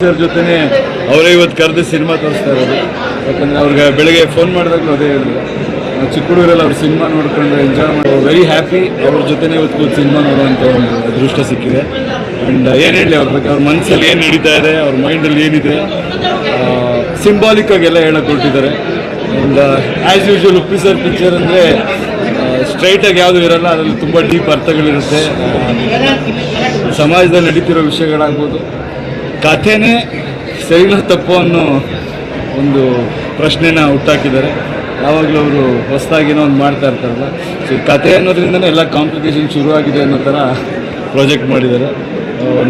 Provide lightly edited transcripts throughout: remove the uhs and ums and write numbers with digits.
Sir ಜೊತೆನೆ ಅವರೇ ಇವತ್ತು ಕರೆದು ಸಿನಿಮಾ ತೋರಿಸ್ತಾ ಇರೋದು. ಯಾಕಂದರೆ ಅವ್ರಿಗೆ ಬೆಳಗ್ಗೆ ಫೋನ್ ಮಾಡಿದಾಗಲೂ ಅದೇ ಹೇಳಿದ್ರು, ಚಿಕ್ಕ ಹುಡುಗರೆಲ್ಲ ಅವ್ರ ಸಿನಿಮಾ ನೋಡ್ಕೊಂಡು ಎಂಜಾಯ್ ಮಾಡೋ ವೆರಿ ಹ್ಯಾಪಿ. ಅವ್ರ ಜೊತೆನೇ ಇವತ್ತು ಕೂತು ಸಿನಿಮಾ ನೋಡುವಂಥ ಒಂದು ಅದೃಷ್ಟ ಸಿಕ್ಕಿದೆ. ಆ್ಯಂಡ್ ಏನು ಹೇಳಿ ಅವ್ರ ಬಗ್ಗೆ, ಅವ್ರ ಮನಸ್ಸಲ್ಲಿ ಏನು ನಡೀತಾ ಇದೆ, ಅವ್ರ ಮೈಂಡಲ್ಲಿ ಏನಿದೆ, ಸಿಂಬಾಲಿಕ್ಕಾಗಿ ಎಲ್ಲ ಹೇಳಕ್ಕೆ ಹೊರಟಿದ್ದಾರೆ. And as usual Uppi sir picture ಅಂದರೆ ಸ್ಟ್ರೈಟಾಗಿ ಯಾವುದೂ ಇರೋಲ್ಲ, ಅದರಲ್ಲಿ ತುಂಬ ಡೀಪ್ ಅರ್ಥಗಳಿರುತ್ತೆ. ಸಮಾಜದಲ್ಲಿ ನಡೀತಿರೋ ವಿಷಯಗಳಾಗ್ಬೋದು, ಕಥೆನೇ ಸರಿನೋ ತಪ್ಪು ಅನ್ನೋ ಒಂದು ಪ್ರಶ್ನೆನ ಹುಟ್ಟಾಕಿದ್ದಾರೆ. ಯಾವಾಗಲೂ ಅವರು ಹೊಸದಾಗಿನೋ ಒಂದು ಮಾಡ್ತಾ ಇರ್ತಾರಲ್ಲ, ಸೊ ಕಥೆ ಅನ್ನೋದ್ರಿಂದನೇ ಎಲ್ಲ ಕಾಂಪ್ಲಿಕೇಶನ್ ಶುರುವಾಗಿದೆ ಅನ್ನೋ ಥರ ಪ್ರಾಜೆಕ್ಟ್ ಮಾಡಿದ್ದಾರೆ.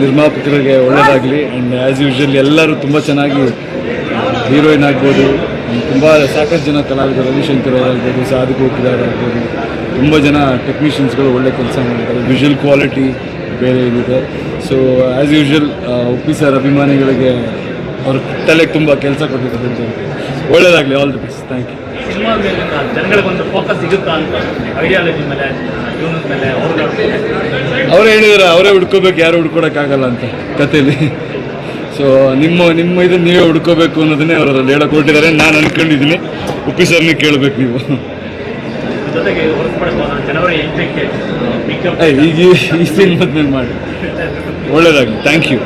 ನಿರ್ಮಾಪಕರಿಗೆ ಒಳ್ಳೆಯದಾಗಲಿ. ಆ್ಯಂಡ್ ಆ್ಯಸ್ ಯೂಶ್ವಲ್ ಎಲ್ಲರೂ ತುಂಬ ಚೆನ್ನಾಗಿ ಹೀರೋಯಿನ್ ಆಗ್ಬೋದು, ತುಂಬ ಸಾಕಷ್ಟು ಜನ ಕಲಾವಿದರು, ರವಿಶಂಕರ್ ಅವರಾಗ್ಬೋದು, ಸಾಧು ಕಿದಾರ್ ಆಗ್ಬೋದು, ತುಂಬ ಜನ ಟೆಕ್ನಿಷಿಯನ್ಸ್ಗಳು ಒಳ್ಳೆ ಕೆಲಸ ಮಾಡಿದ್ದಾರೆ. ವಿಷುವಲ್ ಕ್ವಾಲಿಟಿ ಬೇರೆ ಇದೆ. So as usual Uppi sir ಅಭಿಮಾನಿಗಳಿಗೆ ಅವ್ರ ತಲೆಗೆ ತುಂಬ ಕೆಲಸ ಕೊಟ್ಟಿದ್ದಾರೆ ಅಂತ ಒಳ್ಳೆಯದಾಗಲಿ. All the best. Thank you. ಸಿನಿಮಾ ಮೇಲೆ ಜನಗಳಿಗೊಂದು ಫೋಕಸ್ ಸಿಗುತ್ತಾ ಅಂತ, ಐಡಿಯಾಲಜಿ ಮೇಲೆ, ಜೀವನದ ಮೇಲೆ ಅವರೇ ಹೇಳಿದ್ದಾರೆ, ಅವರೇ ಹುಡ್ಕೋಬೇಕು, ಯಾರು ಹುಡ್ಕೊಡೋಕ್ಕಾಗಲ್ಲ ಅಂತ ಕಥೆಯಲ್ಲಿ. ಸೊ ನಿಮ್ಮ ಇದನ್ನು ನೀವೇ ಹುಡ್ಕೋಬೇಕು ಅನ್ನೋದನ್ನೇ ಅವರಲ್ಲಿ ಹೇಳಕ್ಕೆ ಹೊರಟಿದ್ದಾರೆ. ನಾನು ಅಂದ್ಕೊಂಡಿದ್ದೀನಿ, ಉಪ್ಪಿ ಸರ್ನೇ ಕೇಳಬೇಕು ನೀವು. ಜೊತೆಗೆ ಜನವರಿ 8ಕ್ಕೆ ಈಗ ಈ ಸಿನಿಮಾದ ಮೇಲೆ ಮಾಡಿ. ಒಳ್ಳೆಯದಾಗಲಿ. Thank you.